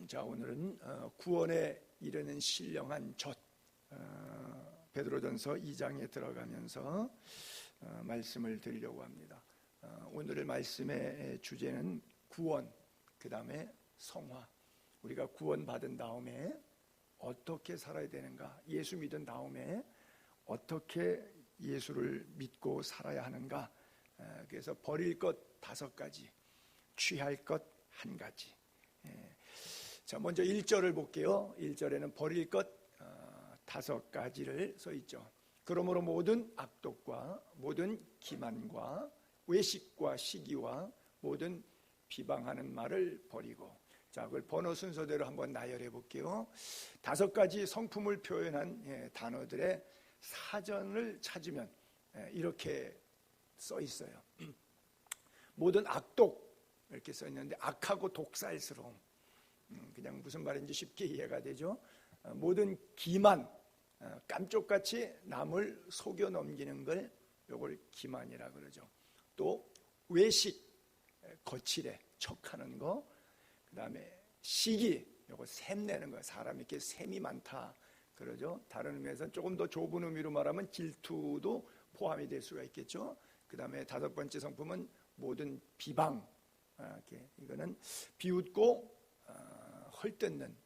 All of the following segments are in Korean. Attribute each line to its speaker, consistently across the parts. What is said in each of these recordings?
Speaker 1: 자, 오늘은 구원에 이르는 신령한 젖, 베드로전서 2장에 들어가면서 말씀을 드리려고 합니다. 오늘의 말씀의 주제는 구원, 그 다음에 성화. 우리가 구원받은 다음에 어떻게 살아야 되는가, 예수 믿은 다음에 어떻게 예수를 믿고 살아야 하는가. 그래서 버릴 것 5가지, 취할 것 1가지. 자, 먼저 1절을 볼게요. 1절에는 버릴 것 5가지를 써 있죠. 그러므로 모든 악독과 모든 기만과 외식과 시기와 모든 비방하는 말을 버리고. 자, 그걸 번호 순서대로 한번 나열해 볼게요. 5가지 성품을 표현한 단어들의 사전을 찾으면 이렇게 써 있어요. 모든 악독 이렇게 써 있는데, 악하고 독살스러움, 그냥 무슨 말인지 쉽게 이해가 되죠. 모든 기만, 깜쪽같이 남을 속여 넘기는 걸 요걸 기만이라 그러죠. 또 외식, 거칠해 척하는 거. 그 다음에 시기, 요거 샘내는 거, 사람 이렇게 샘이 많다 그러죠. 다른 의미에서 조금 더 좁은 의미로 말하면 질투도 포함이 될 수가 있겠죠. 그 다음에 5번째 성품은 모든 비방, 이거는 비웃고 헐뜯는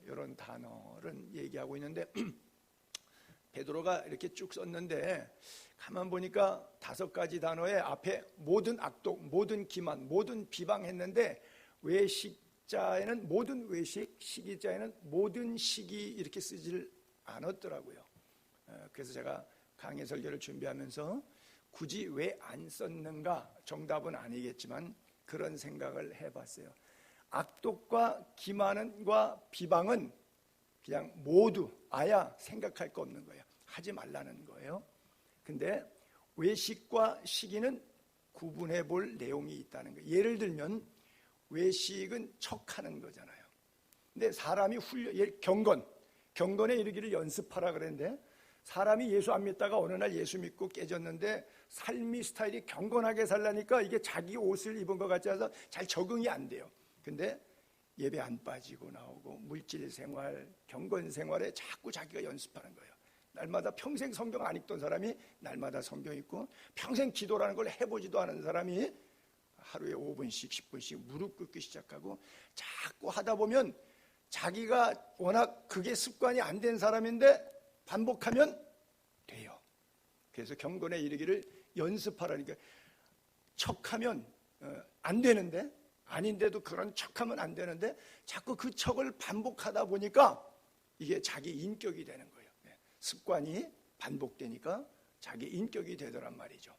Speaker 1: 이런 단어를 얘기하고 있는데, 베드로가 이렇게 쭉 썼는데 가만 보니까 5가지 단어에 앞에 모든 악독, 모든 기만, 모든 비방했는데, 외식자에는 모든 외식, 시기자에는 모든 시기 이렇게 쓰질 않았더라고요. 그래서 제가 강해 설교를 준비하면서 굳이 왜 안 썼는가, 정답은 아니겠지만 그런 생각을 해봤어요. 악독과 기만과 비방은 그냥 모두 아야 생각할 거 없는 거예요. 하지 말라는 거예요. 근데 외식과 시기는 구분해 볼 내용이 있다는 거예요. 예를 들면 외식은 척하는 거잖아요. 근데 사람이 경건에 이르기를 연습하라 그랬는데, 사람이 예수 안 믿다가 어느 날 예수 믿고 깨졌는데 삶의 스타일이 경건하게 살라니까 이게 자기 옷을 입은 것 같지 않아서 잘 적응이 안 돼요. 근데 예배 안 빠지고 나오고 물질 생활, 경건 생활에 자꾸 자기가 연습하는 거예요. 날마다 평생 성경 안 읽던 사람이 날마다 성경 읽고, 평생 기도라는 걸 해보지도 않은 사람이 하루에 5분씩 10분씩 무릎 꿇기 시작하고, 자꾸 하다 보면 자기가 워낙 그게 습관이 안 된 사람인데 반복하면 돼요. 그래서 경건에 이르기를 연습하라니까. 척하면 안 되는데, 아닌데도 그런 척하면 안 되는데 자꾸 그 척을 반복하다 보니까 이게 자기 인격이 되는 거예요. 습관이 반복되니까 자기 인격이 되더란 말이죠.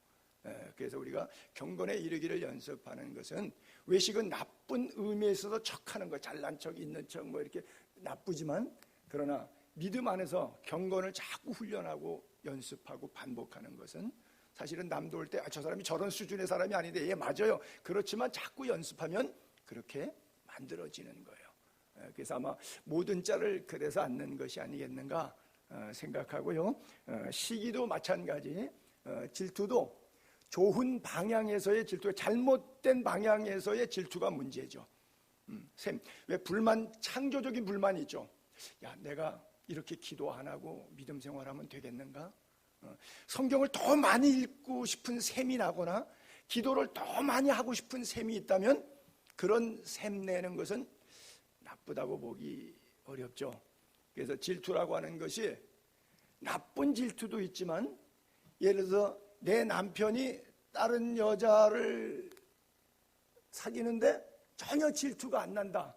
Speaker 1: 그래서 우리가 경건에 이르기를 연습하는 것은, 외식은 나쁜 의미에 있어서 척하는 거, 잘난 척, 있는 척 뭐 이렇게 나쁘지만, 그러나 믿음 안에서 경건을 자꾸 훈련하고 연습하고 반복하는 것은, 사실은 남도 올 때 저 사람이 저런 수준의 사람이 아닌데, 예 맞아요. 그렇지만 자꾸 연습하면 그렇게 만들어지는 거예요. 그래서 아마 모든 자를 그래서 앉는 것이 아니겠는가 생각하고요. 시기도 마찬가지. 질투도 좋은 방향에서의 질투가, 잘못된 방향에서의 질투가 문제죠. 왜 창조적인 불만이 있죠. 야, 내가 이렇게 기도 안 하고 믿음 생활하면 되겠는가? 성경을 더 많이 읽고 싶은 셈이 나거나 기도를 더 많이 하고 싶은 셈이 있다면, 그런 셈 내는 것은 나쁘다고 보기 어렵죠. 그래서 질투라고 하는 것이 나쁜 질투도 있지만, 예를 들어서 내 남편이 다른 여자를 사귀는데 전혀 질투가 안 난다,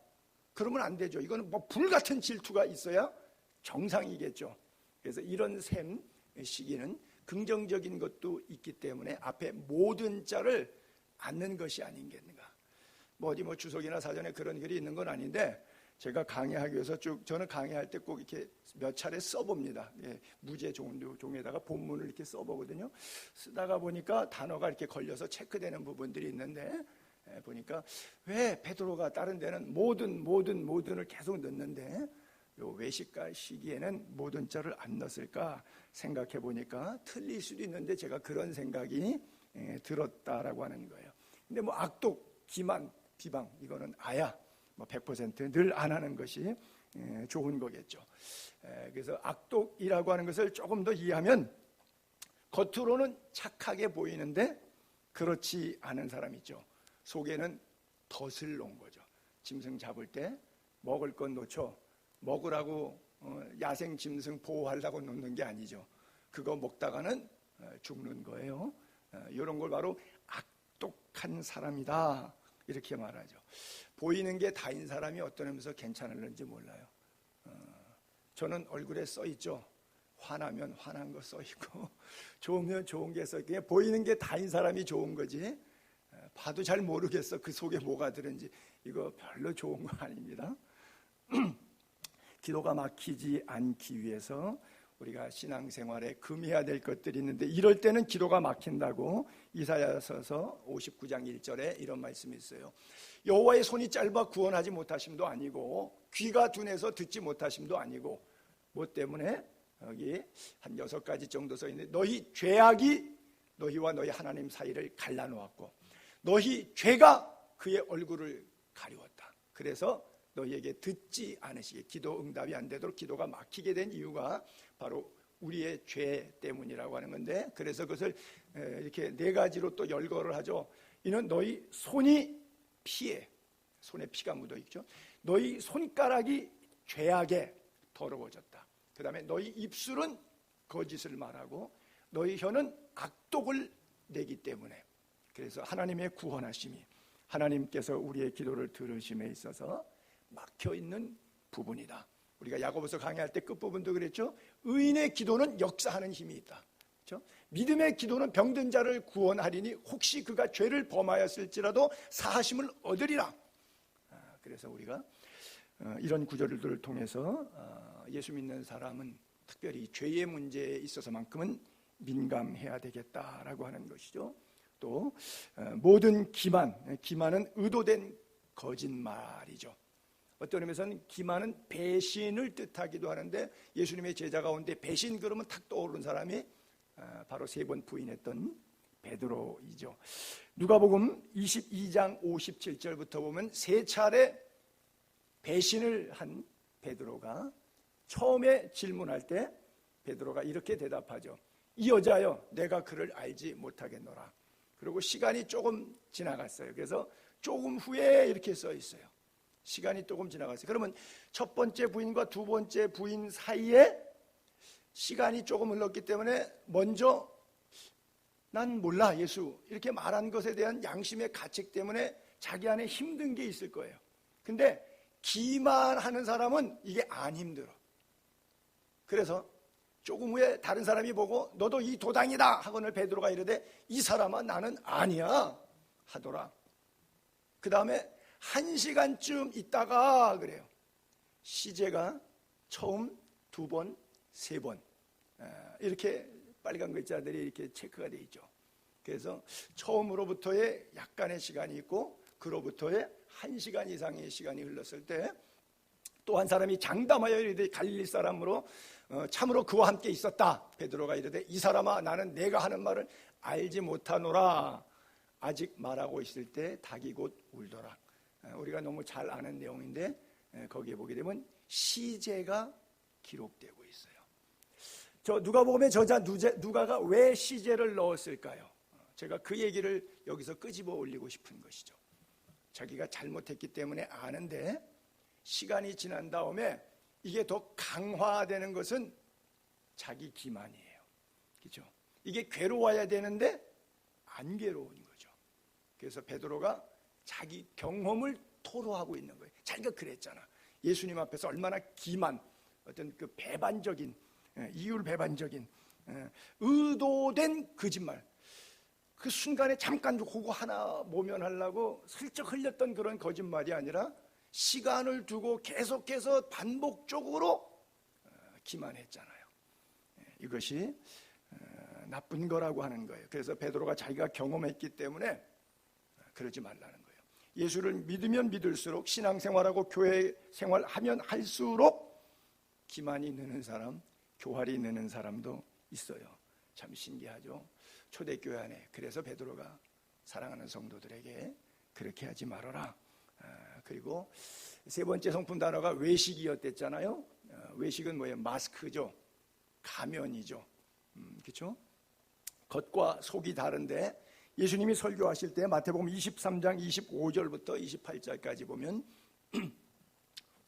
Speaker 1: 그러면 안 되죠. 이거는 뭐 불같은 질투가 있어야 정상이겠죠. 그래서 이런 셈, 시기는 긍정적인 것도 있기 때문에 앞에 모든 자를 앉는 것이 아니겠는가. 어디 주석이나 사전에 그런 글이 있는 건 아닌데, 제가 강의하기 위해서 저는 강의할 때 꼭 이렇게 몇 차례 써봅니다. 무제 종에다가 본문을 이렇게 써보거든요. 쓰다가 보니까 단어가 이렇게 걸려서 체크되는 부분들이 있는데, 보니까 왜 베드로가 다른 데는 모든을 계속 넣는데 요 외식과 시기에는 모든 자를 안 넣었을까 생각해 보니까 틀릴 수도 있는데, 제가 그런 생각이 들었다라고 하는 거예요. 근데 악독, 기만, 비방, 이거는 아야 100%늘 안 하는 것이 좋은 거겠죠. 그래서 악독이라고 하는 것을 조금 더 이해하면 겉으로는 착하게 보이는데 그렇지 않은 사람 있죠. 속에는 덫을 놓은 거죠. 짐승 잡을 때 먹을 건 놓죠. 먹으라고 야생 짐승 보호하려고 놓는 게 아니죠. 그거 먹다가는 죽는 거예요. 이런 걸 바로 악독한 사람이다 이렇게 말하죠. 보이는 게 다인 사람이 어떤 의미에서 괜찮을는지 몰라요. 저는 얼굴에 써 있죠. 화나면 화난 거 써 있고 좋으면 좋은 게 써 있고 그냥 보이는 게 다인 사람이 좋은 거지 봐도 잘 모르겠어 그 속에 뭐가 들은지. 이거 별로 좋은 거 아닙니다. 기도가 막히지 않기 위해서 우리가 신앙생활에 금해야 될 것들이 있는데 이럴 때는 기도가 막힌다고 이사야서서 59장 1절에 이런 말씀이 있어요. 여호와의 손이 짧아 구원하지 못하심도 아니고 귀가 둔해서 듣지 못하심도 아니고 뭐 때문에 여기 한 6가지 정도 써 있는데 너희 죄악이 너희와 너희 하나님 사이를 갈라놓았고 너희 죄가 그의 얼굴을 가리웠다. 그래서 너희에게 듣지 않으시게 기도 응답이 안 되도록 기도가 막히게 된 이유가 바로 우리의 죄 때문이라고 하는 건데 그래서 그것을 이렇게 4가지로 또 열거를 하죠. 이는 너희 손이 피에 손에 피가 묻어 있죠. 너희 손가락이 죄악에 더러워졌다. 그 다음에 너희 입술은 거짓을 말하고 너희 혀는 악독을 내기 때문에 그래서 하나님의 구원하심이 하나님께서 우리의 기도를 들으심에 있어서 막혀있는 부분이다. 우리가 야고보서 강의할 때 끝부분도 그랬죠. 의인의 기도는 역사하는 힘이 있다. 그렇죠? 믿음의 기도는 병든 자를 구원하리니 혹시 그가 죄를 범하였을지라도 사하심을 얻으리라. 그래서 우리가 이런 구절들을 통해서 예수 믿는 사람은 특별히 죄의 문제에 있어서만큼은 민감해야 되겠다라고 하는 것이죠. 또 모든 기만은 의도된 거짓말이죠. 어떤 의미에서는 기만은 배신을 뜻하기도 하는데 예수님의 제자 가운데 배신 그러면 탁 떠오르는 사람이 바로 3번 부인했던 베드로이죠. 누가복음 22장 57절부터 보면 3차례 배신을 한 베드로가 처음에 질문할 때 베드로가 이렇게 대답하죠. 이 여자여 내가 그를 알지 못하겠노라. 그리고 시간이 조금 지나갔어요. 그래서 조금 후에 이렇게 써 있어요. 시간이 조금 지나갔어요. 그러면 첫 번째 부인과 두 번째 부인 사이에 시간이 조금 흘렀기 때문에 먼저 난 몰라 예수 이렇게 말한 것에 대한 양심의 가책 때문에 자기 안에 힘든 게 있을 거예요. 근데 기만하는 사람은 이게 안 힘들어. 그래서 조금 후에 다른 사람이 보고 너도 이 도당이다 하거늘 베드로가 이르되 이 사람아 나는 아니야 하더라. 그 다음에 1시간쯤 있다가 그래요. 시제가 처음 2번, 3번 이렇게 빨간 글자들이 이렇게 체크가 되어 있죠. 그래서 처음으로부터의 약간의 시간이 있고 그로부터의 1시간 이상의 시간이 흘렀을 때 또 한 사람이 장담하여 이르되 갈릴리 사람으로 참으로 그와 함께 있었다. 베드로가 이르되 이 사람아 나는 내가 하는 말을 알지 못하노라. 아직 말하고 있을 때 닭이 곧 울더라. 우리가 너무 잘 아는 내용인데 거기에 보게 되면 시제가 기록되고 있어요. 저 누가복음의 저자 누가가 왜 시제를 넣었을까요? 제가 그 얘기를 여기서 끄집어 올리고 싶은 것이죠. 자기가 잘못했기 때문에 아는데 시간이 지난 다음에 이게 더 강화되는 것은 자기 기만이에요. 그렇죠? 이게 괴로워야 되는데 안 괴로운 거죠. 그래서 베드로가 자기 경험을 토로하고 있는 거예요. 자기가 그랬잖아. 예수님 앞에서 얼마나 기만, 어떤 그 배반적인, 이율 배반적인, 의도된 거짓말. 그 순간에 잠깐 그거 하나 모면하려고 슬쩍 흘렸던 그런 거짓말이 아니라 시간을 두고 계속해서 반복적으로 기만했잖아요. 이것이 나쁜 거라고 하는 거예요. 그래서 베드로가 자기가 경험했기 때문에 그러지 말라는 거예요. 예수를 믿으면 믿을수록 신앙생활하고 교회 생활하면 할수록 기만이 느는 사람, 교활이 느는 사람도 있어요. 참 신기하죠. 초대교회 안에. 그래서 베드로가 사랑하는 성도들에게 그렇게 하지 말아라. 그리고 세 번째 성품 단어가 외식이었댔잖아요. 외식은 뭐예요? 마스크죠. 가면이죠. 그렇죠? 겉과 속이 다른데 예수님이 설교하실 때 마태복음 23장 25절부터 28절까지 보면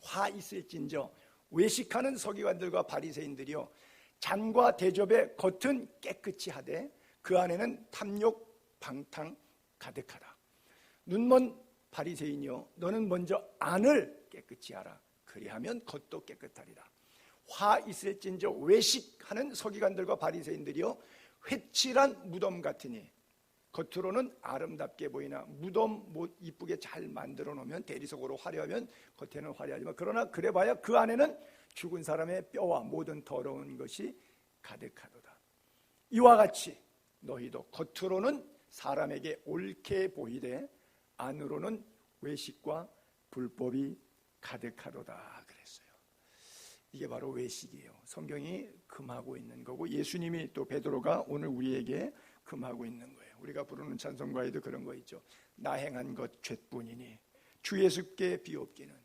Speaker 1: 화 있을진저 외식하는 서기관들과 바리새인들이요 잔과 대접의 겉은 깨끗이 하되 그 안에는 탐욕 방탕 가득하다. 눈먼 바리새인이요 너는 먼저 안을 깨끗이 하라. 그리하면 겉도 깨끗하리라. 화 있을진저 외식하는 서기관들과 바리새인들이요 회칠한 무덤 같으니 겉으로는 아름답게 보이나 무덤 못 이쁘게 잘 만들어 놓으면 대리석으로 화려하면 겉에는 화려하지만 그러나 그래봐야 그 안에는 죽은 사람의 뼈와 모든 더러운 것이 가득하도다. 이와 같이 너희도 겉으로는 사람에게 옳게 보이되 안으로는 외식과 불법이 가득하도다 그랬어요. 이게 바로 외식이에요. 성경이 금하고 있는 거고 예수님이 또 베드로가 오늘 우리에게 금하고 있는 거예요. 우리가 부르는 찬송가에도 그런 거 있죠. 나 행한 것 죄뿐이니 주 예수께 비옵기는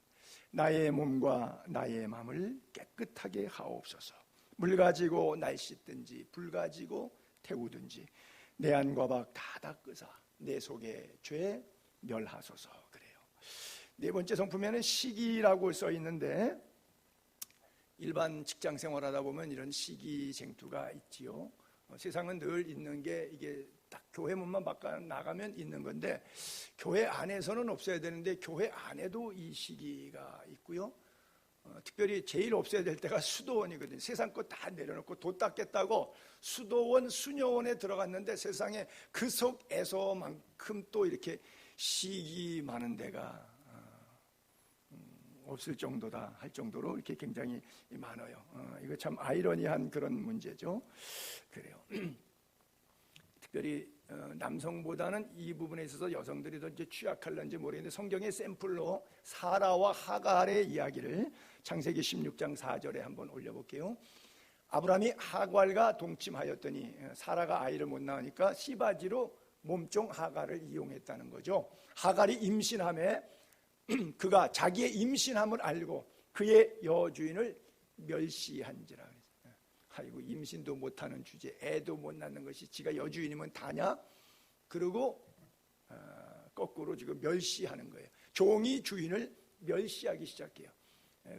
Speaker 1: 나의 몸과 나의 마음을 깨끗하게 하옵소서. 물 가지고 날 씻든지 불 가지고 태우든지 내 안과 밖 다 닦으사 내 속의 죄 멸하소서 그래요. 네 번째 성품에는 시기라고 써 있는데 일반 직장 생활하다 보면 이런 시기쟁투가 있지요. 세상은 늘 있는 게 이게 딱 교회 문만 바꿔 나가면 있는 건데 교회 안에서는 없어야 되는데 교회 안에도 이 시기가 있고요. 특별히 제일 없어야 될 때가 수도원이거든요. 세상 거 다 내려놓고 도 닦겠다고 수도원 수녀원에 들어갔는데 세상에 그 속에서만큼 또 이렇게 시기 많은 데가 없을 정도다 할 정도로 이렇게 굉장히 많아요. 이거 참 아이러니한 그런 문제죠. 그래요. 특별히 남성보다는 이 부분에 있어서 여성들이 더 이제 취약할런지 모르겠는데 성경의 샘플로 사라와 하갈의 이야기를 창세기 16장 4절에 한번 올려볼게요. 아브라함이 하갈과 동침하였더니 사라가 아이를 못 낳으니까 씨바지로 몸종 하갈을 이용했다는 거죠. 하갈이 임신함에 그가 자기의 임신함을 알고 그의 여주인을 멸시한지라. 아이고 임신도 못하는 주제, 애도 못 낳는 것이 지가 여주인이면 다냐? 그리고 거꾸로 지금 멸시하는 거예요. 종이 주인을 멸시하기 시작해요.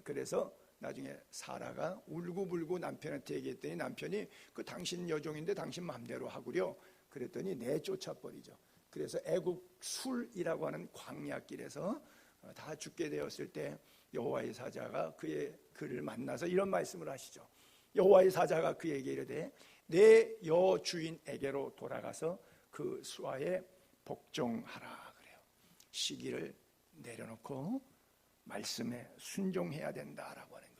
Speaker 1: 그래서 나중에 사라가 울고불고 남편한테 얘기했더니 남편이 그 당신 여종인데 당신 마음대로 하구려. 그랬더니 내쫓아버리죠. 그래서 애국 술이라고 하는 광야길에서 다 죽게 되었을 때 여호와의 사자가 그를 만나서 이런 말씀을 하시죠. 여호와의 사자가 그에게 이르되 내 여주인에게로 돌아가서 그 수하에 복종하라 그래요. 시기를 내려놓고 말씀에 순종해야 된다라고 하는 거예요.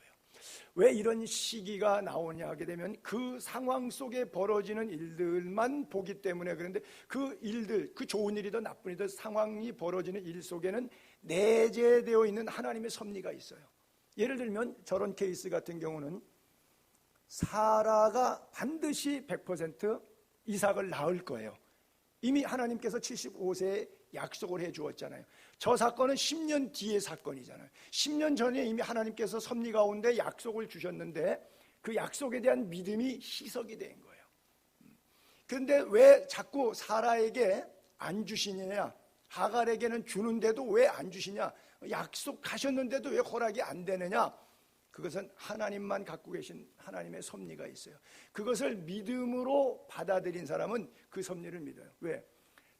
Speaker 1: 왜 이런 시기가 나오냐 하게 되면 그 상황 속에 벌어지는 일들만 보기 때문에 그런데 그 일들, 그 좋은 일이든 나쁜 일이든 상황이 벌어지는 일 속에는 내재되어 있는 하나님의 섭리가 있어요. 예를 들면 저런 케이스 같은 경우는 사라가 반드시 100% 이삭을 낳을 거예요. 이미 하나님께서 75세에 약속을 해 주었잖아요. 저 사건은 10년 뒤의 사건이잖아요. 10년 전에 이미 하나님께서 섭리 가운데 약속을 주셨는데 그 약속에 대한 믿음이 희석이 된 거예요. 그런데 왜 자꾸 사라에게 안 주시느냐? 하갈에게는 주는데도 왜 안 주시냐? 약속하셨는데도 왜 허락이 안 되느냐? 그것은 하나님만 갖고 계신 하나님의 섭리가 있어요. 그것을 믿음으로 받아들인 사람은 그 섭리를 믿어요. 왜?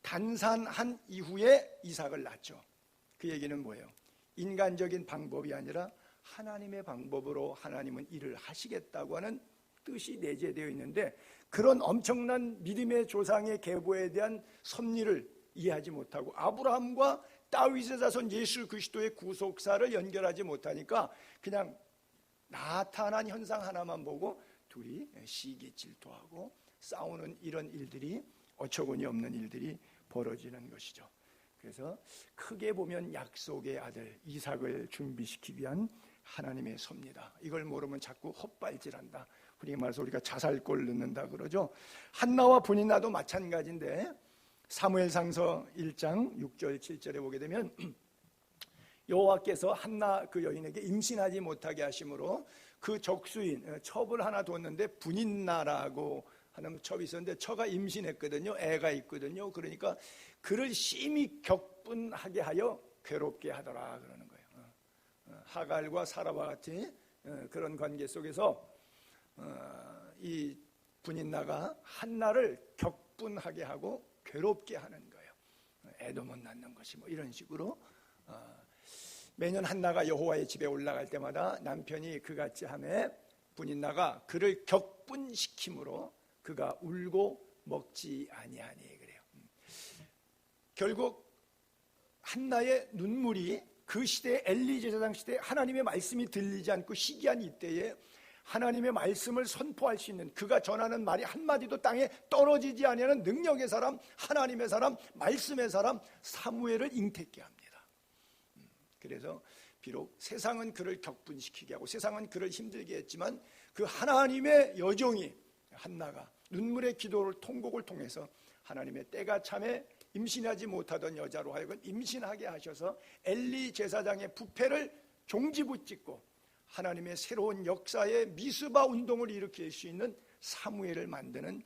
Speaker 1: 단산한 이후에 이삭을 낳죠. 그 얘기는 뭐예요? 인간적인 방법이 아니라 하나님의 방법으로 하나님은 일을 하시겠다고 하는 뜻이 내재되어 있는데 그런 엄청난 믿음의 조상의 계보에 대한 섭리를 이해하지 못하고 아브라함과 다윗의 자손 예수 그리스도의 구속사를 연결하지 못하니까 그냥 나타난 현상 하나만 보고 둘이 시기 질투하고 싸우는 이런 일들이 어처구니 없는 일들이 벌어지는 것이죠. 그래서 크게 보면 약속의 아들 이삭을 준비시키기 위한 하나님의 섭리다. 이걸 모르면 자꾸 헛발질한다. 흔히 말해서 우리가 자살골 넣는다 그러죠. 한나와 브니나도 마찬가지인데 사무엘상서 1장 6절 7절에 보게 되면 여호와께서 한나 그 여인에게 임신하지 못하게 하심으로 그 적수인 첩을 하나 뒀는데 분인나라고 하는 첩이 있었는데 처가 임신했거든요. 애가 있거든요. 그러니까 그를 심히 격분하게 하여 괴롭게 하더라 그러는 거예요. 하갈과 사라와 같은 그런 관계 속에서 이 분인나가 한나를 격분하게 하고 괴롭게 하는 거예요. 애도 못 낳는 것이 뭐 이런 식으로 매년 한나가 여호와의 집에 올라갈 때마다 남편이 그같이 하매 분인나가 그를 격분시킴으로 그가 울고 먹지 아니하니 그래요. 결국 한나의 눈물이 그 시대 엘리 제사장 시대 하나님의 말씀이 들리지 않고 시기한 이때에 하나님의 말씀을 선포할 수 있는 그가 전하는 말이 한마디도 땅에 떨어지지 아니하는 능력의 사람, 하나님의 사람, 말씀의 사람 사무엘을 잉태케 합니다. 그래서 비록 세상은 그를 격분시키게 하고 세상은 그를 힘들게 했지만 그 하나님의 여종이 한나가 눈물의 기도를 통곡을 통해서 하나님의 때가 참에 임신하지 못하던 여자로 하여금 임신하게 하셔서 엘리 제사장의 부패를 종지부찍고 하나님의 새로운 역사의 미스바 운동을 일으킬 수 있는 사무엘을 만드는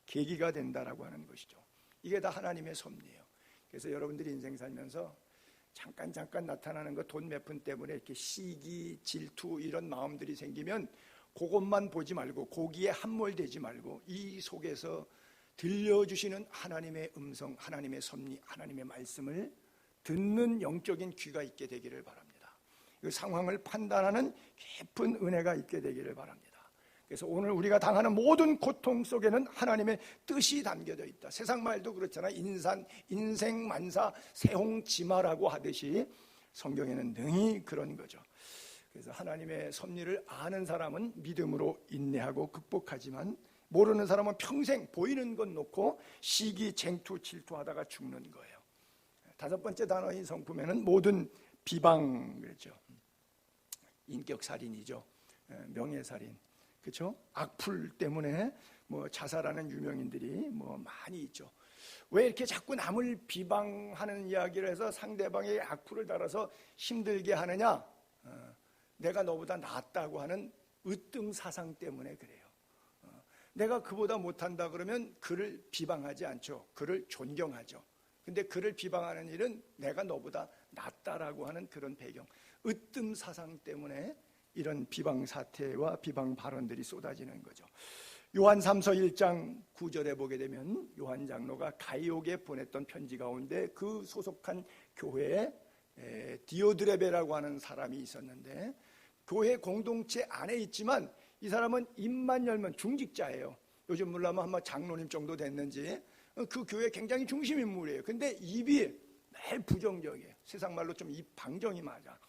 Speaker 1: 계기가 된다라고 하는 것이죠. 이게 다 하나님의 섭리예요. 그래서 여러분들이 인생 살면서 잠깐 나타나는 거 돈 몇 푼 때문에 이렇게 시기, 질투 이런 마음들이 생기면 그것만 보지 말고 거기에 함몰되지 말고 이 속에서 들려주시는 하나님의 음성, 하나님의 섭리, 하나님의 말씀을 듣는 영적인 귀가 있게 되기를 바랍니다. 그 상황을 판단하는 깊은 은혜가 있게 되기를 바랍니다. 그래서 오늘 우리가 당하는 모든 고통 속에는 하나님의 뜻이 담겨져 있다. 세상 말도 그렇잖아. 인생만사 세홍지마라고 하듯이 성경에는 능히 그런 거죠. 그래서 하나님의 섭리를 아는 사람은 믿음으로 인내하고 극복하지만 모르는 사람은 평생 보이는 것 놓고 시기, 쟁투, 질투하다가 죽는 거예요. 다섯 번째 단어인 성품에는 모든 비방 그렇죠. 인격살인이죠. 명예살인. 그렇죠? 악플 때문에 뭐 자살하는 유명인들이 뭐 많이 있죠. 왜 이렇게 자꾸 남을 비방하는 이야기를 해서 상대방의 악플을 달아서 힘들게 하느냐? 내가 너보다 낫다고 하는 으뜸 사상 때문에 그래요. 내가 그보다 못한다 그러면 그를 비방하지 않죠. 그를 존경하죠. 근데 그를 비방하는 일은 내가 너보다 낫다라고 하는 그런 배경, 으뜸 사상 때문에 이런 비방 사태와 비방 발언들이 쏟아지는 거죠. 요한 3서 1장 9절에 보게 되면 요한 장로가 가이옥에 보냈던 편지 가운데 그 소속한 교회에 디오드레베라고 하는 사람이 있었는데 교회 공동체 안에 있지만 이 사람은 입만 열면 중직자예요. 요즘 물론 아마 장로님 정도 됐는지 그 교회 굉장히 중심 인물이에요. 근데 입이 매일 부정적이에요. 세상 말로 좀 입 방정이 맞아.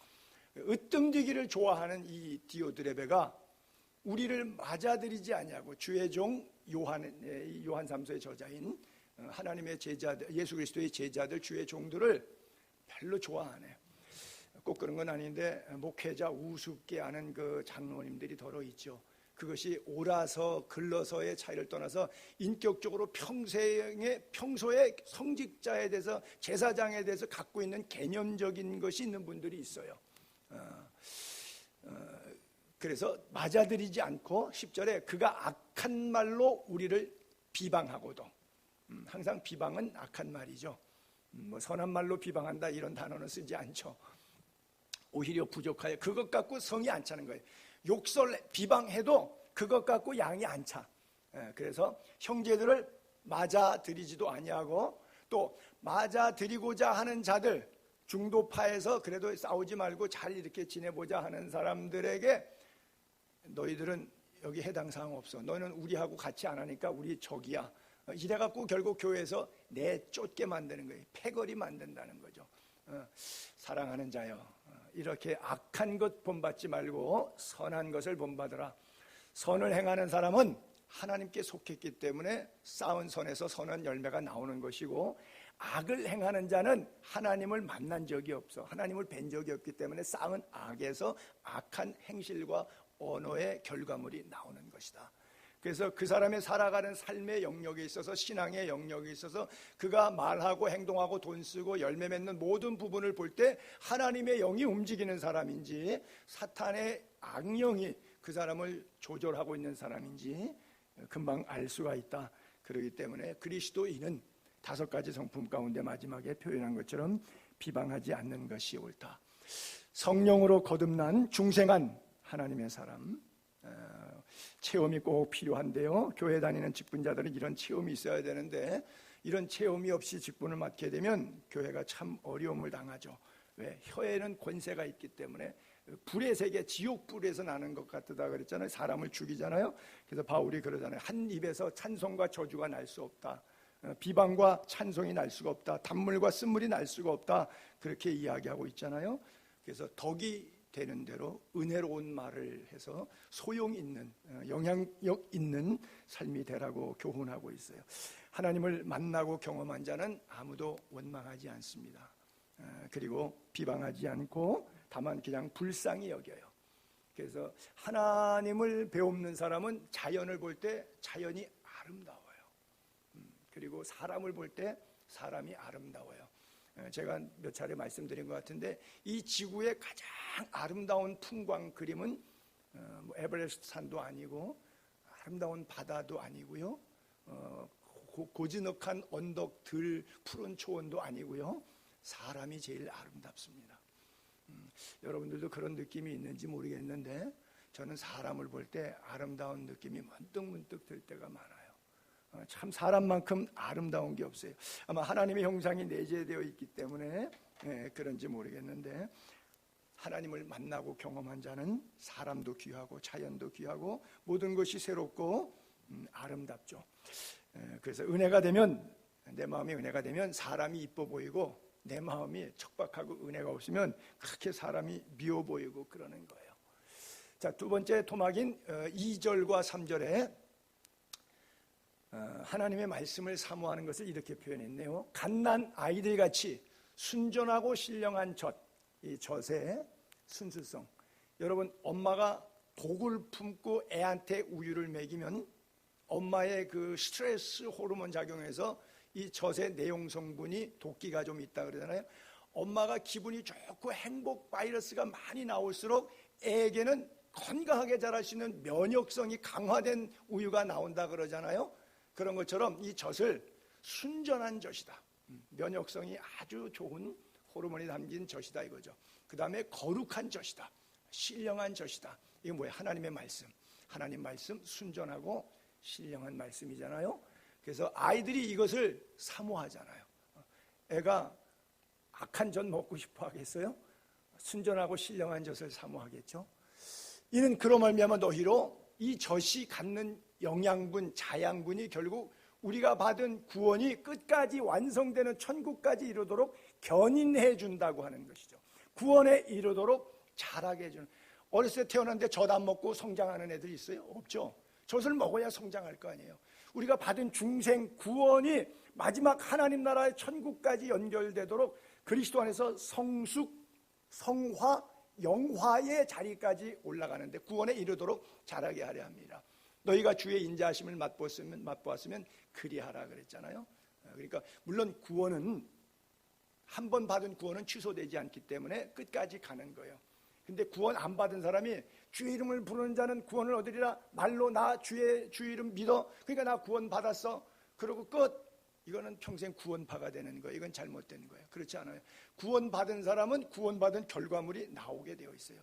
Speaker 1: 으뜸지기를 좋아하는 이 디오드레베가 우리를 맞아들이지 아니하고 주의 종 요한 3서의 저자인 하나님의 제자들, 예수 그리스도의 제자들, 주의 종들을 별로 좋아하네요. 꼭 그런 건 아닌데 목회자 우습게 하는 그 장로님들이 더러 있죠. 그것이 옳아서 글러서의 차이를 떠나서 인격적으로 평소에 성직자에 대해서 제사장에 대해서 갖고 있는 개념적인 것이 있는 분들이 있어요. 그래서 맞아들이지 않고 10절에 그가 악한 말로 우리를 비방하고도 항상 비방은 악한 말이죠. 뭐 선한 말로 비방한다 이런 단어는 쓰지 않죠. 오히려 부족하여 그것 갖고 성이 안 차는 거예요. 욕설 비방해도 그것 갖고 양이 안 차. 그래서 형제들을 맞아들이지도 아니하고 또 맞아들이고자 하는 자들 중도파에서 그래도 싸우지 말고 잘 이렇게 지내보자 하는 사람들에게 너희들은 여기 해당 사항 없어. 너희는 우리하고 같이 안 하니까 우리 적이야. 이래갖고 결국 교회에서 내쫓게 만드는 거예요. 패거리 만든다는 거죠. 사랑하는 자여, 이렇게 악한 것 본받지 말고 선한 것을 본받으라. 선을 행하는 사람은 하나님께 속했기 때문에 쌓은 선에서 선한 열매가 나오는 것이고 악을 행하는 자는 하나님을 만난 적이 없어. 하나님을 뵌 적이 없기 때문에 쌓은 악에서 악한 행실과 언어의 결과물이 나오는 것이다. 그래서 그 사람의 살아가는 삶의 영역에 있어서, 신앙의 영역에 있어서 그가 말하고 행동하고 돈 쓰고 열매 맺는 모든 부분을 볼 때 하나님의 영이 움직이는 사람인지 사탄의 악령이 그 사람을 조절하고 있는 사람인지 금방 알 수가 있다. 그렇기 때문에 그리스도인은 5가지 성품 가운데 마지막에 표현한 것처럼 비방하지 않는 것이 옳다. 성령으로 거듭난 중생한 하나님의 사람, 체험이 꼭 필요한데요. 교회 다니는 직분자들은 이런 체험이 있어야 되는데 이런 체험이 없이 직분을 맡게 되면 교회가 참 어려움을 당하죠. 왜? 혀에는 권세가 있기 때문에 불의 세계, 지옥불에서 나는 것 같다 그랬잖아요. 사람을 죽이잖아요. 그래서 바울이 그러잖아요. 한 입에서 찬송과 저주가 날 수 없다. 비방과 찬송이 날 수가 없다. 단물과 쓴물이 날 수가 없다. 그렇게 이야기하고 있잖아요. 그래서 덕이 되는 대로 은혜로운 말을 해서 소용 있는, 영향력 있는 삶이 되라고 교훈하고 있어요. 하나님을 만나고 경험한 자는 아무도 원망하지 않습니다. 그리고 비방하지 않고 다만 그냥 불쌍히 여겨요. 그래서 하나님을 배우는 사람은 자연을 볼 때 자연이 아름다워요. 그리고 사람을 볼 때 사람이 아름다워요. 제가 몇 차례 말씀드린 것 같은데 이 지구의 가장 아름다운 풍광 그림은 에베레스트 산도 아니고 아름다운 바다도 아니고요, 고즈넉한 언덕들, 푸른 초원도 아니고요, 사람이 제일 아름답습니다. 여러분들도 그런 느낌이 있는지 모르겠는데 저는 사람을 볼 때 아름다운 느낌이 문득문득 들 때가 많아요. 참 사람만큼 아름다운 게 없어요. 아마 하나님의 형상이 내재되어 있기 때문에 그런지 모르겠는데 하나님을 만나고 경험한 자는 사람도 귀하고 자연도 귀하고 모든 것이 새롭고 아름답죠. 그래서 은혜가 되면, 내 마음이 은혜가 되면 사람이 이뻐 보이고 내 마음이 척박하고 은혜가 없으면 그렇게 사람이 미워 보이고 그러는 거예요. 자, 두 번째 토막인 2절과 3절에 하나님의 말씀을 사모하는 것을 이렇게 표현했네요. 갓난 아이들같이 순전하고 신령한 젖, 이 젖의 순수성. 여러분, 엄마가 독을 품고 애한테 우유를 먹이면 엄마의 그 스트레스 호르몬 작용에서 이 젖의 내용 성분이 도끼가 좀 있다 그러잖아요. 엄마가 기분이 좋고 행복 바이러스가 많이 나올수록 애에게는 건강하게 자랄 수 있는 면역성이 강화된 우유가 나온다 그러잖아요. 그런 것처럼 이 젖을 순전한 젖이다, 면역성이 아주 좋은 호르몬이 담긴 젖이다 이거죠. 그 다음에 거룩한 젖이다, 신령한 젖이다. 이게 뭐예요? 하나님의 말씀. 하나님 말씀, 순전하고 신령한 말씀이잖아요. 그래서 아이들이 이것을 사모하잖아요. 애가 악한 젖 먹고 싶어 하겠어요? 순전하고 신령한 젖을 사모하겠죠. 이는 그로 말미암아 너희로 이 젖이 갖는 영양분, 자양분이 결국 우리가 받은 구원이 끝까지 완성되는 천국까지 이르도록 견인해 준다고 하는 것이죠. 구원에 이르도록 자라게 해주는. 어렸을 때 태어났는데 젖 안 먹고 성장하는 애들이 있어요? 없죠. 젖을 먹어야 성장할 거 아니에요. 우리가 받은 중생 구원이 마지막 하나님 나라의 천국까지 연결되도록 그리스도 안에서 성숙, 성화, 영화의 자리까지 올라가는데 구원에 이르도록 자라게 하려 합니다. 너희가 주의 인자하심을 맛보았으면 그리하라 그랬잖아요. 그러니까 물론 구원은 한 번 받은 구원은 취소되지 않기 때문에 끝까지 가는 거예요. 근데 구원 안 받은 사람이 주의 이름을 부르는 자는 구원을 얻으리라, 말로 나 주의 이름 믿어, 그러니까 나 구원 받았어, 그러고 끝. 이거는 평생 구원파가 되는 거예요. 이건 잘못된 거예요. 그렇지 않아요. 구원받은 사람은 구원받은 결과물이 나오게 되어 있어요.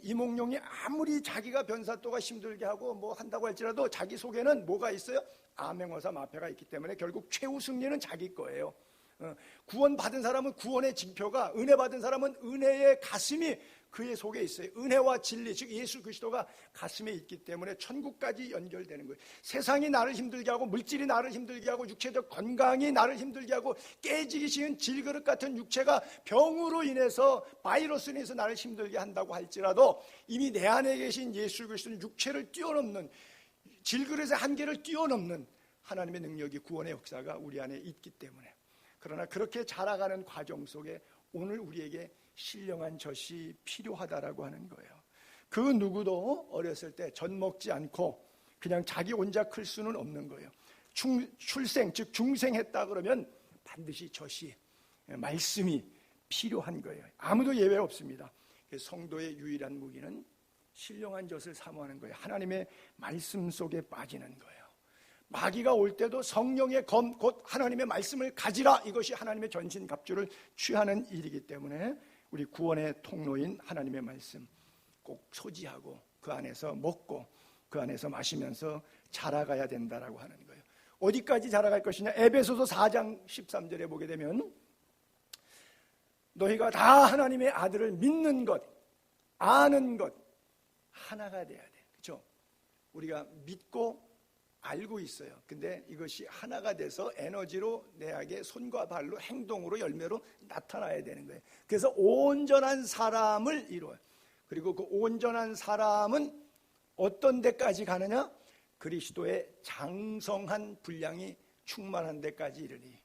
Speaker 1: 이몽룡이 아무리 자기가 변사또가 힘들게 하고 뭐 한다고 할지라도 자기 속에는 뭐가 있어요? 암행어사 마패가 있기 때문에 결국 최후 승리는 자기 거예요. 구원받은 사람은 구원의 징표가, 은혜 받은 사람은 은혜의 가슴이 그의 속에 있어요. 은혜와 진리, 즉 예수 그리스도가 가슴에 있기 때문에 천국까지 연결되는 거예요. 세상이 나를 힘들게 하고 물질이 나를 힘들게 하고 육체적 건강이 나를 힘들게 하고 깨지기 쉬운 질그릇 같은 육체가 병으로 인해서, 바이러스로 인해서 나를 힘들게 한다고 할지라도 이미 내 안에 계신 예수 그리스도는 육체를 뛰어넘는, 질그릇의 한계를 뛰어넘는 하나님의 능력이, 구원의 역사가 우리 안에 있기 때문에. 그러나 그렇게 자라가는 과정 속에 오늘 우리에게 신령한 젖이 필요하다라고 하는 거예요. 그 누구도 어렸을 때 젖 먹지 않고 그냥 자기 혼자 클 수는 없는 거예요. 출생, 즉 중생했다 그러면 반드시 젖이, 말씀이 필요한 거예요. 아무도 예외 없습니다. 성도의 유일한 무기는 신령한 젖을 사모하는 거예요. 하나님의 말씀 속에 빠지는 거예요. 마귀가 올 때도 성령의 검, 곧 하나님의 말씀을 가지라, 이것이 하나님의 전신갑주를 취하는 일이기 때문에 우리 구원의 통로인 하나님의 말씀 꼭 소지하고 그 안에서 먹고 그 안에서 마시면서 자라가야 된다라고 하는 거예요. 어디까지 자라갈 것이냐? 에베소서 4장 13절에 보게 되면 너희가 다 하나님의 아들을 믿는 것, 아는 것 하나가 돼야 돼. 그렇죠? 우리가 믿고 알고 있어요. 근데 이것이 하나가 돼서 에너지로 내에게 손과 발로 행동으로 열매로 나타나야 되는 거예요. 그래서 온전한 사람을 이루어요. 그리고 그 온전한 사람은 어떤 데까지 가느냐? 그리스도의 장성한 분량이 충만한 데까지 이르니.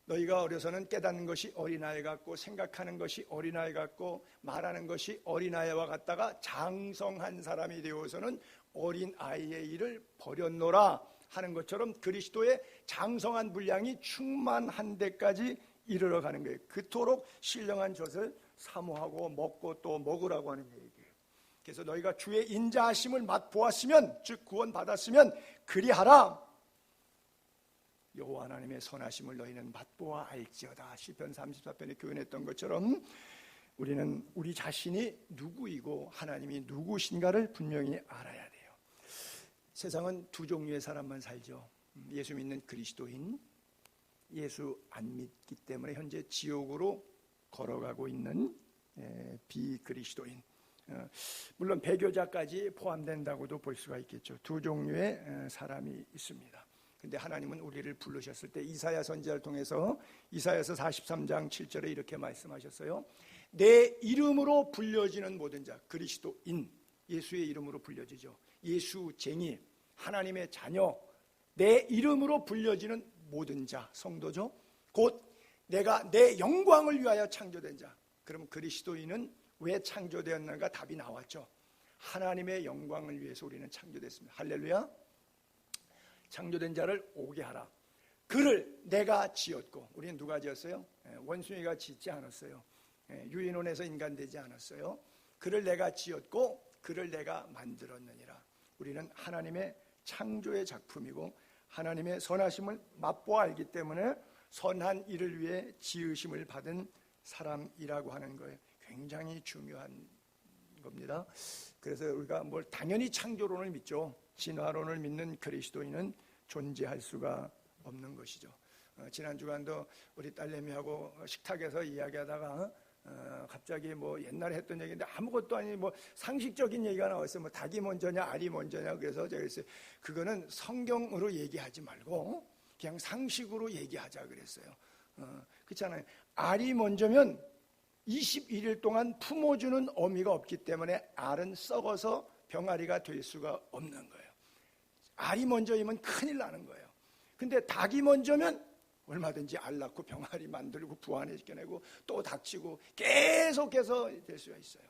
Speaker 1: 너희가 어려서는 깨닫는 것이 어린아이 같고 생각하는 것이 어린아이 같고 말하는 것이 어린아이와 같다가 장성한 사람이 되어서는 어린아이의 일을 버렸노라 하는 것처럼 그리스도의 장성한 분량이 충만한 데까지 이르러 가는 거예요. 그토록 신령한 젖을 사모하고 먹고 또 먹으라고 하는 얘기예요. 그래서 너희가 주의 인자하심을 맛보았으면, 즉 구원받았으면 그리하라. 여호와 하나님의 선하심을 너희는 맛보아 알지어다. 시편 34편에 교훈했던 것처럼 우리는 우리 자신이 누구이고 하나님이 누구신가를 분명히 알아야 돼요. 세상은 두 종류의 사람만 살죠. 예수 믿는 그리스도인, 예수 안 믿기 때문에 현재 지옥으로 걸어가고 있는 비그리스도인, 물론 배교자까지 포함된다고도 볼 수가 있겠죠. 두 종류의 사람이 있습니다. 근데 하나님은 우리를 부르셨을 때 이사야 선지자를 통해서 이사야서 43장 7절에 이렇게 말씀하셨어요. 내 이름으로 불려지는 모든 자, 그리스도인, 예수의 이름으로 불려지죠. 예수쟁이, 하나님의 자녀, 내 이름으로 불려지는 모든 자, 성도죠. 곧 내가 내 영광을 위하여 창조된 자. 그럼 그리스도인은 왜 창조되었는가? 답이 나왔죠. 하나님의 영광을 위해서 우리는 창조됐습니다. 할렐루야. 창조된 자를 오게 하라. 그를 내가 지었고, 우리는 누가 지었어요? 원숭이가 짓지 않았어요. 유인원에서 인간되지 않았어요. 그를 내가 지었고 그를 내가 만들었느니라. 우리는 하나님의 창조의 작품이고 하나님의 선하심을 맛보아 알기 때문에 선한 일을 위해 지으심을 받은 사람이라고 하는 거예요. 굉장히 중요한 겁니다. 그래서 우리가 뭘 당연히 창조론을 믿죠. 진화론을 믿는 그리스도인은 존재할 수가 없는 것이죠. 지난 주간도 우리 딸내미하고 식탁에서 이야기하다가 갑자기 뭐 옛날에 했던 얘기인데 아무것도 아닌 뭐 상식적인 얘기가 나왔어요. 뭐 닭이 먼저냐 알이 먼저냐. 그래서 제가 그랬어요. 그거는 성경으로 얘기하지 말고 그냥 상식으로 얘기하자 그랬어요. 그렇잖아요. 알이 먼저면 21일 동안 품어주는 어미가 없기 때문에 알은 썩어서 병아리가 될 수가 없는 거예요. 알이 먼저이면 큰일 나는 거예요. 근데 닭이 먼저면 얼마든지 알 낳고 병아리 만들고 부화시켜내고 또 닥치고 계속해서 될 수가 있어요.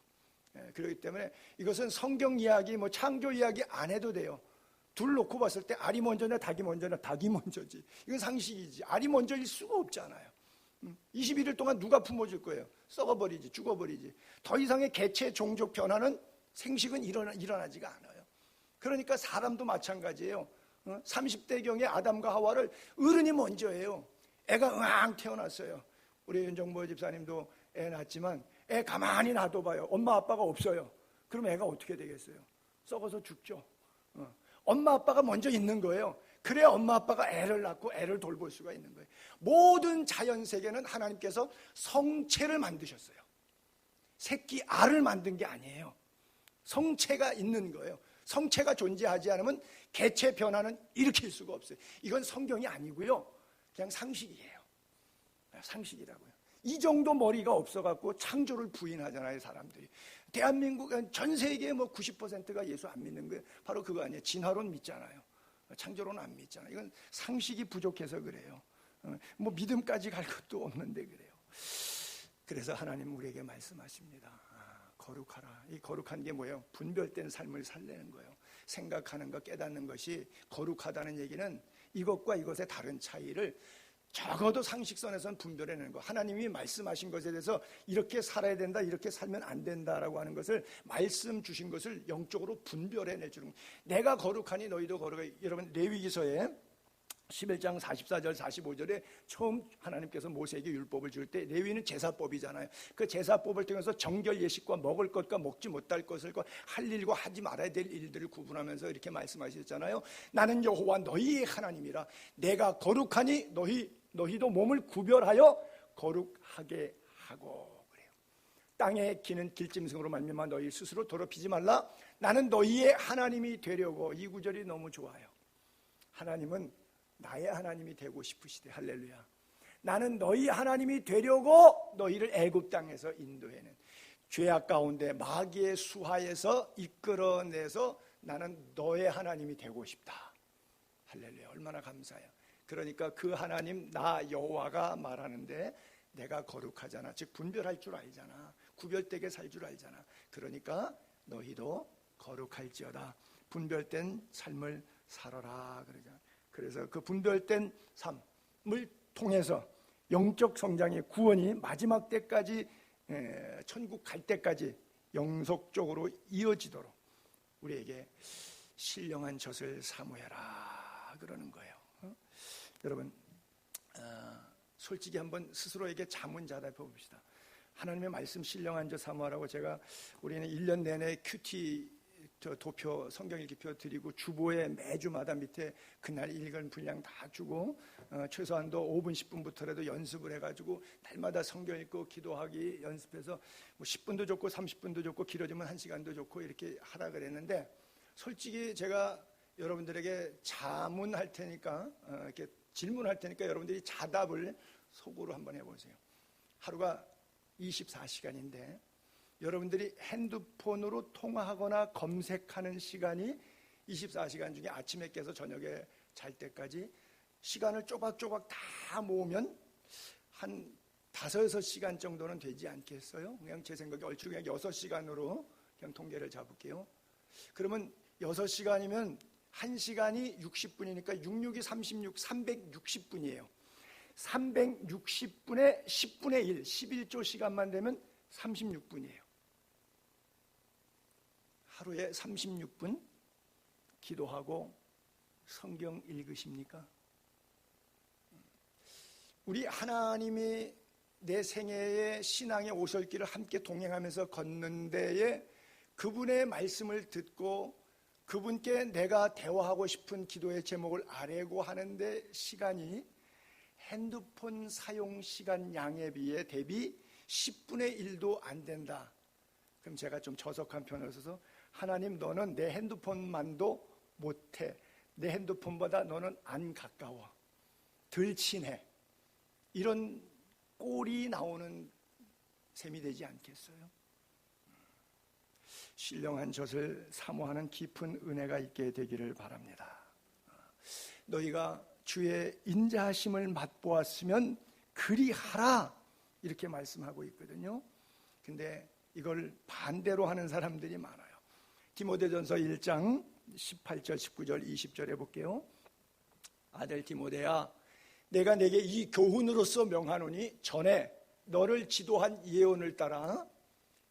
Speaker 1: 그렇기 때문에 이것은 성경 이야기, 뭐 창조 이야기 안 해도 돼요. 둘 놓고 봤을 때 알이 먼저냐 닭이 먼저냐, 닭이 먼저지. 이건 상식이지. 알이 먼저일 수가 없잖아요. 21일 동안 누가 품어줄 거예요? 썩어버리지, 죽어버리지. 더 이상의 개체 종족 변화는 생식은 일어나지가 않아요. 그러니까 사람도 마찬가지예요. 30대경에 아담과 하와를 어른이 먼저 해요. 애가 응앙 태어났어요. 우리 윤정보 집사님도 애 낳았지만 애 가만히 놔둬봐요. 엄마 아빠가 없어요. 그럼 애가 어떻게 되겠어요? 썩어서 죽죠. 엄마 아빠가 먼저 있는 거예요. 그래야 엄마 아빠가 애를 낳고 애를 돌볼 수가 있는 거예요. 모든 자연세계는 하나님께서 성체를 만드셨어요. 새끼 알을 만든 게 아니에요. 성체가 있는 거예요. 성체가 존재하지 않으면 개체 변화는 일으킬 수가 없어요. 이건 성경이 아니고요. 그냥 상식이에요. 상식이라고요. 이 정도 머리가 없어갖고 창조를 부인하잖아요, 사람들이. 대한민국, 전 세계의 뭐 90%가 예수 안 믿는 거예요. 바로 그거 아니에요. 진화론 믿잖아요. 창조론 안 믿잖아요. 이건 상식이 부족해서 그래요. 뭐 믿음까지 갈 것도 없는데 그래요. 그래서 하나님 우리에게 말씀하십니다. 거룩하라. 이 거룩한 게 뭐예요? 분별된 삶을 살려는 거예요. 생각하는 것, 깨닫는 것이 거룩하다는 얘기는 이것과 이것의 다른 차이를 적어도 상식선에서는 분별해내는 것. 하나님이 말씀하신 것에 대해서 이렇게 살아야 된다, 이렇게 살면 안 된다라고 하는 것을 말씀 주신 것을 영적으로 분별해낼 줄은, 내가 거룩하니 너희도 거룩하니. 여러분 레위기서에 11장 44절 45절에 처음 하나님께서 모세에게 율법을 줄 때 레위는 제사법이잖아요. 그 제사법을 통해서 정결 예식과 먹을 것과 먹지 못할 것을 할 일과 하지 말아야 될 일들을 구분하면서 이렇게 말씀하셨잖아요. 나는 여호와 너희의 하나님이라. 내가 거룩하니 너희도 몸을 구별하여 거룩하게 하고. 그래요. 땅에 기는 길짐승으로 말미암아 너희 스스로 더럽히지 말라. 나는 너희의 하나님이 되려고. 이 구절이 너무 좋아요. 하나님은 나의 하나님이 되고 싶으시대. 할렐루야. 나는 너희 하나님이 되려고 너희를 애굽 땅에서 인도해낸, 죄악 가운데 마귀의 수하에서 이끌어내서 나는 너의 하나님이 되고 싶다. 할렐루야. 얼마나 감사해요. 그러니까 그 하나님 나 여호와가 말하는데 내가 거룩하잖아. 즉 분별할 줄 알잖아. 구별되게 살 줄 알잖아. 그러니까 너희도 거룩할지어다. 분별된 삶을 살아라 그러잖아. 그래서 그 분별된 삶을 통해서 영적 성장의 구원이 마지막 때까지, 천국 갈 때까지 영속적으로 이어지도록 우리에게 신령한 젖을 사모해라 그러는 거예요. 여러분, 솔직히 한번 스스로에게 자문자답해 봅시다. 하나님의 말씀 신령한 젖 사모하라고 우리는 1년 내내 큐티 도표, 성경 읽기표 드리고 주보에 매주마다 밑에 그날 읽은 분량 다 주고, 최소한도 5분 10분부터라도 연습을 해가지고 날마다 성경 읽고 기도하기 연습해서 뭐 10분도 좋고 30분도 좋고 길어지면 1시간도 좋고 이렇게 하라 그랬는데, 솔직히 제가 여러분들에게 자문할 테니까, 이렇게 질문할 테니까 여러분들이 자답을 속으로 한번 해보세요. 하루가 24시간인데 여러분들이 핸드폰으로 통화하거나 검색하는 시간이 24시간 중에 아침에 깨서 저녁에 잘 때까지 시간을 쪼박쪼박 다 모으면 한 5-6시간 정도는 되지 않겠어요? 그냥 제 생각에 얼추 그냥 6시간으로 그냥 통계를 잡을게요. 그러면 6시간이면 1시간이 60분이니까 6, 6이 36, 360분이에요. 360분에 10분의 1, 11조 시간만 되면 36분이에요. 하루에 36분 기도하고 성경 읽으십니까? 우리 하나님이 내 생애의 신앙의 오솔길을 함께 동행하면서 걷는 데에 그분의 말씀을 듣고 그분께 내가 대화하고 싶은 기도의 제목을 아뢰고 하는데 시간이 핸드폰 사용 시간 양에 비해 대비 10분의 1도 안 된다. 그럼 제가 좀 저속한 편을 써서, 하나님 너는 내 핸드폰만도 못해. 내 핸드폰보다 너는 안 가까워. 덜 친해. 이런 꼴이 나오는 셈이 되지 않겠어요? 신령한 젖을 사모하는 깊은 은혜가 있게 되기를 바랍니다. 너희가 주의 인자하심을 맛보았으면 그리하라 이렇게 말씀하고 있거든요. 근데 이걸 반대로 하는 사람들이 많아요. 디모데전서 1장 18절 19절 20절에 볼게요. 아들 디모데야, 내가 내게 이 교훈으로서 명하노니 전에 너를 지도한 예언을 따라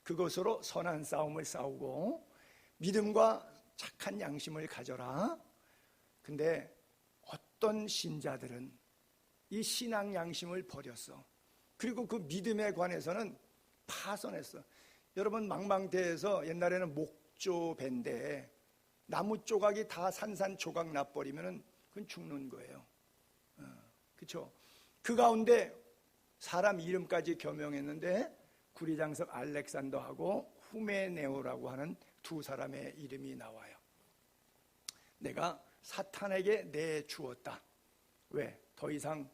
Speaker 1: 그것으로 선한 싸움을 싸우고 믿음과 착한 양심을 가져라. 근데 어떤 신자들은 이 신앙 양심을 버렸어. 그리고 그 믿음에 관해서는 파선했어. 여러분, 망망대해에서 옛날에는 목조배인데 나무 조각이 다 산산조각 나버리면 그건 죽는 거예요. 그렇죠? 그 가운데 사람 이름까지 겸용했는데 구리장석 알렉산더하고 후메네오라고 하는 두 사람의 이름이 나와요. 내가 사탄에게 내주었다. 왜? 더 이상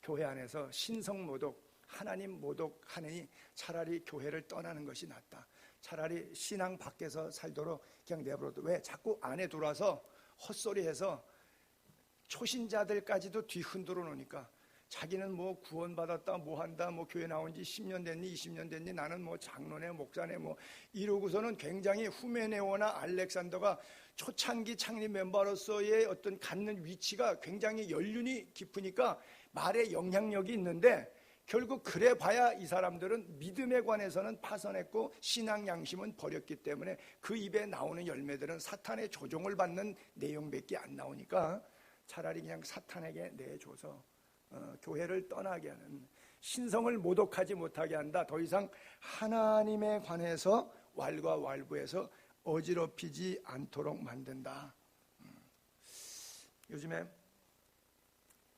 Speaker 1: 교회 안에서 신성 모독, 하나님 모독하느니 차라리 교회를 떠나는 것이 낫다. 차라리 신앙 밖에서 살도록 그냥 내버려둬. 왜? 자꾸 안에 들어와서 헛소리해서 초신자들까지도 뒤흔들어 놓으니까 자기는 뭐 구원받았다, 뭐 한다, 뭐 교회 나온 지 10년 됐니, 20년 됐니, 나는 뭐 장로네, 목사네, 뭐 이러고서는 굉장히 후메네오나 알렉산더가 초창기 창립 멤버로서의 어떤 갖는 위치가 굉장히 연륜이 깊으니까 말에 영향력이 있는데, 결국 그래 봐야 이 사람들은 믿음에 관해서는 파선했고 신앙 양심은 버렸기 때문에 그 입에 나오는 열매들은 사탄의 조종을 받는 내용밖에 안 나오니까 차라리 그냥 사탄에게 내줘서 교회를 떠나게 하는, 신성을 모독하지 못하게 한다. 더 이상 하나님에 관해서 왈가왈부해서 어지럽히지 않도록 만든다. 요즘에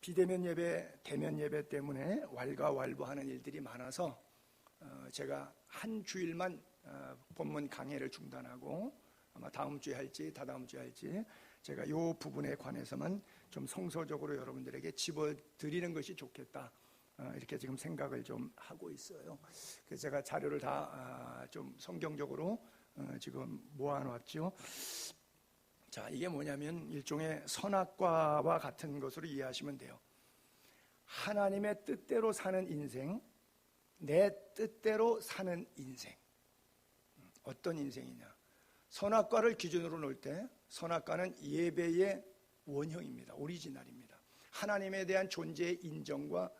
Speaker 1: 비대면 예배, 대면 예배 때문에 왈가왈부하는 일들이 많아서 제가 한 주일만 본문 강해를 중단하고 아마 다음 주에 할지 다다음 주에 할지 제가 이 부분에 관해서만 좀 성서적으로 여러분들에게 집어드리는 것이 좋겠다, 이렇게 지금 생각을 좀 하고 있어요. 그래서 제가 자료를 다 좀 성경적으로 지금 모아놨죠. 자, 이게 뭐냐면 일종의 선악과와 같은 것으로 이해하시면 돼요. 하나님의 뜻대로 사는 인생, 내 뜻대로 사는 인생. 어떤 인생이냐? 선악과를 기준으로 놓을 때 선악과는 예배의 원형입니다. 오리지널입니다. 하나님에 대한 존재의 인정과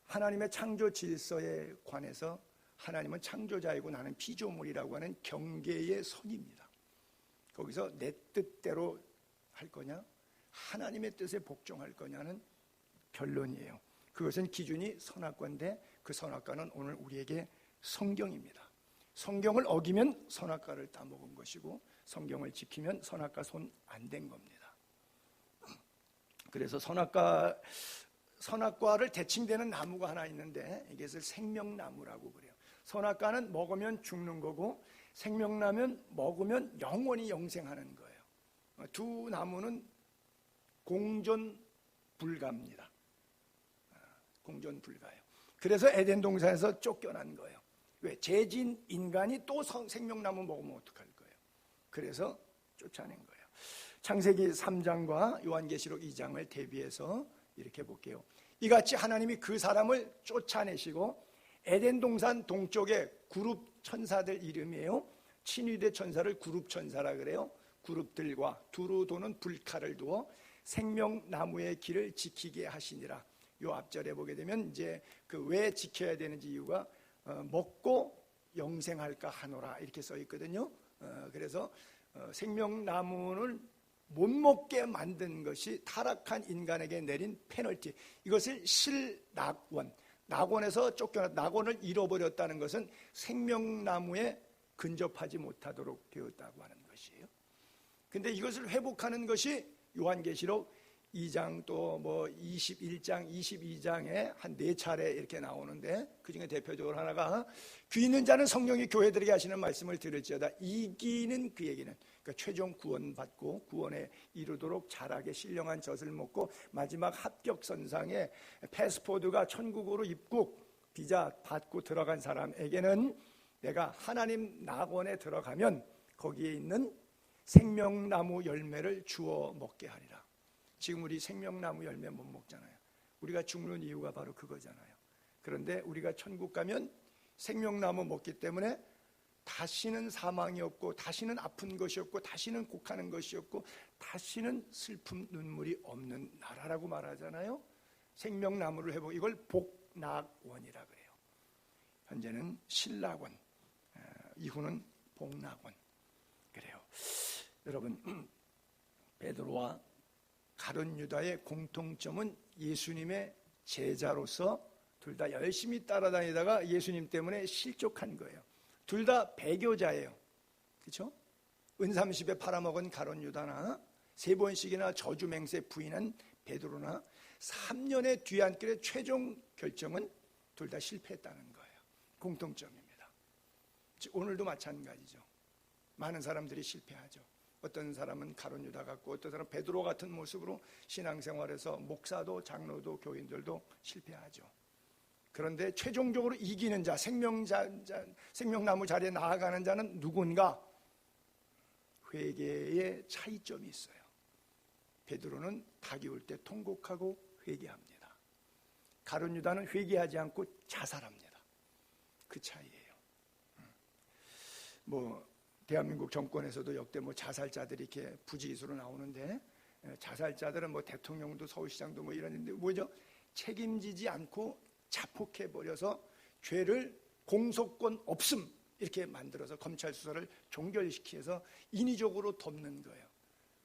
Speaker 1: 하나님의 창조 질서에 관해서 하나님은 창조자이고 나는 피조물이라고 하는 경계의 선입니다. 거기서 내 뜻대로 할 거냐, 하나님의 뜻에 복종할 거냐는 결론이에요. 그것은 기준이 선악과인데 그 선악과는 오늘 우리에게 성경입니다. 성경을 어기면 선악과를 따먹은 것이고 성경을 지키면 선악과 손 안 댄 겁니다. 그래서 선악과를 대칭되는 나무가 하나 있는데 이것을 생명나무라고 그래요. 선악과는 먹으면 죽는 거고 생명나무는 먹으면 영원히 영생하는 거예요. 두 나무는 공존 불가입니다. 공존 불가예요. 그래서 에덴 동산에서 쫓겨난 거예요. 왜? 죄진 인간이 또 생명나무 먹으면 어떡할 거예요? 그래서 쫓아낸 거예요. 창세기 3장과 요한계시록 2장을 대비해서 이렇게 볼게요. 이같이 하나님이 그 사람을 쫓아내시고 에덴 동산 동쪽에 그룹 천사들 이름이에요. 친위대 천사를 그룹 천사라 그래요. 그룹들과 두루 도는 불칼을 두어 생명나무의 길을 지키게 하시니라. 요 앞절에 보게 되면 이제 그 왜 지켜야 되는지 이유가 먹고 영생할까 하노라 이렇게 써 있거든요. 그래서 생명나무를 못 먹게 만든 것이 타락한 인간에게 내린 페널티, 이것을 실낙원, 낙원에서 쫓겨나 낙원을 잃어버렸다는 것은 생명나무에 근접하지 못하도록 되었다고 하는 것이에요. 근데 이것을 회복하는 것이 요한계시록 2장 또 뭐 21장, 22장에 한 4차례 이렇게 나오는데 그중에 대표적으로 하나가 귀 있는 자는 성령이 교회들에게 하시는 말씀을 들을지어다 이기는 그에게는, 그러니까 최종 구원받고 구원에 이르도록 자라게 신령한 젖을 먹고 마지막 합격선상에 패스포드가 천국으로 입국 비자 받고 들어간 사람에게는 내가 하나님 낙원에 들어가면 거기에 있는 생명나무 열매를 주워 먹게 하리라. 지금 우리 생명나무 열매 못 먹잖아요. 우리가 죽는 이유가 바로 그거잖아요. 그런데 우리가 천국 가면 생명나무 먹기 때문에 다시는 사망이 없고 다시는 아픈 것이 없고 다시는 곡하는 것이 없고 다시는 슬픔 눈물이 없는 나라라고 말하잖아요. 생명나무를 회복, 이걸 복낙원이라 그래요. 현재는 신낙원, 이후는 복낙원 그래요. 여러분, 베드로와 가룟 유다의 공통점은 예수님의 제자로서 둘 다 열심히 따라다니다가 예수님 때문에 실족한 거예요. 둘 다 배교자예요. 그렇죠? 은삼십에 팔아먹은 가룟 유다나 3번씩이나 저주맹세 부인한 베드로나 3년의 뒤안길의 최종 결정은 둘 다 실패했다는 거예요. 공통점입니다. 오늘도 마찬가지죠. 많은 사람들이 실패하죠. 어떤 사람은 가룟 유다 같고 어떤 사람은 베드로 같은 모습으로 신앙생활에서 목사도 장로도 교인들도 실패하죠. 그런데 최종적으로 이기는 자, 생명나무 자리에 나아가는 자는 누군가? 회개의 차이점이 있어요. 베드로는 닭이 올 때 통곡하고 회개합니다. 가룟 유다는 회개하지 않고 자살합니다. 그 차이예요. 대한민국 정권에서도 역대 자살자들이 이렇게 부지기수로 나오는데, 자살자들은 대통령도 서울시장도 이러는데 뭐죠? 책임지지 않고 자폭해버려서 죄를 공소권 없음 이렇게 만들어서 검찰 수사를 종결시켜서 인위적으로 덮는 거예요.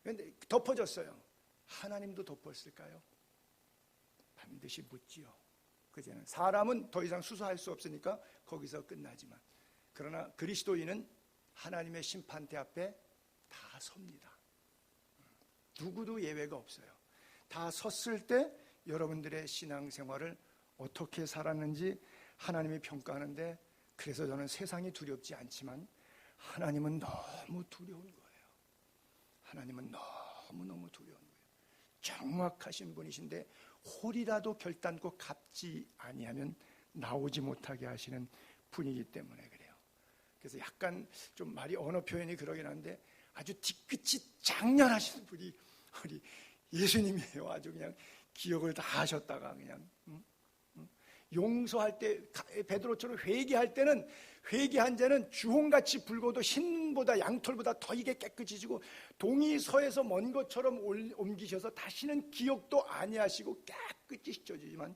Speaker 1: 그런데 덮어졌어요. 하나님도 덮었을까요? 반드시 묻지요. 그제는 사람은 더 이상 수사할 수 없으니까 거기서 끝나지만, 그러나 그리스도인은 하나님의 심판대 앞에 다 섭니다. 누구도 예외가 없어요. 다 섰을 때 여러분들의 신앙생활을 어떻게 살았는지 하나님이 평가하는데, 그래서 저는 세상이 두렵지 않지만 하나님은 너무 두려운 거예요. 하나님은 너무너무 두려운 거예요. 정확하신 분이신데 홀이라도 결단코 갚지 아니하면 나오지 못하게 하시는 분이기 때문에 그래요. 그래서 약간 좀 말이 언어 표현이 그러긴 한데 아주 뒤끝이 장렬하신 분이 우리 예수님이에요. 아주 그냥 기억을 다 하셨다가 그냥 용서할 때 베드로처럼 회개할 때는, 회개한 자는 주홍같이 붉어도 흰보다 양털보다 더 이게 깨끗해지고 동이 서에서 먼 것처럼 옮기셔서 다시는 기억도 아니하시고 깨끗이 씻어지지만,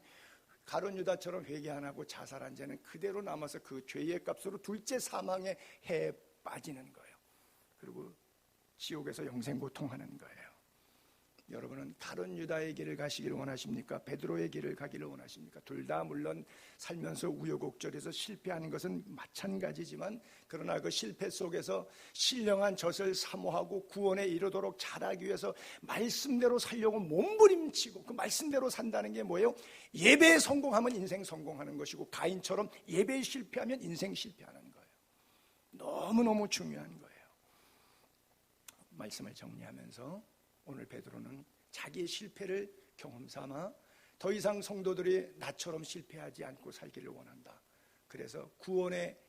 Speaker 1: 가룟 유다처럼 회개 안 하고 자살한 자는 그대로 남아서 그 죄의 값으로 둘째 사망의 해에 빠지는 거예요. 그리고 지옥에서 영생 고통하는 거예요. 여러분은 가룟 유다의 길을 가시기를 원하십니까? 베드로의 길을 가기를 원하십니까? 둘 다 물론 살면서 우여곡절에서 실패하는 것은 마찬가지지만, 그러나 그 실패 속에서 신령한 젖을 사모하고 구원에 이르도록 자라기 위해서 말씀대로 살려고 몸부림치고 그 말씀대로 산다는 게 뭐예요? 예배에 성공하면 인생 성공하는 것이고, 가인처럼 예배에 실패하면 인생 실패하는 거예요. 너무너무 중요한 거예요. 말씀을 정리하면서 오늘 베드로는 자기의 실패를 경험삼아 더 이상 성도들이 나처럼 실패하지 않고 살기를 원한다. 그래서 구원에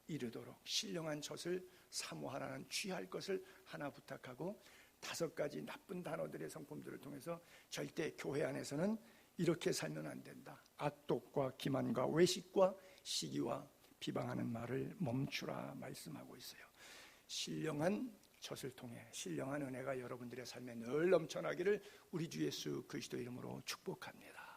Speaker 1: 이르도록 신령한 젖을 사모하라는 취할 것을 하나 부탁하고, 5가지 나쁜 단어들의 성품들을 통해서 절대 교회 안에서는 이렇게 살면 안 된다. 악독과 기만과 외식과 시기와 비방하는 말을 멈추라 말씀하고 있어요. 신령한 젖을 통해 신령한 은혜가 여러분들의 삶에 늘 넘쳐나기를 우리 주 예수 그리스도 이름으로 축복합니다.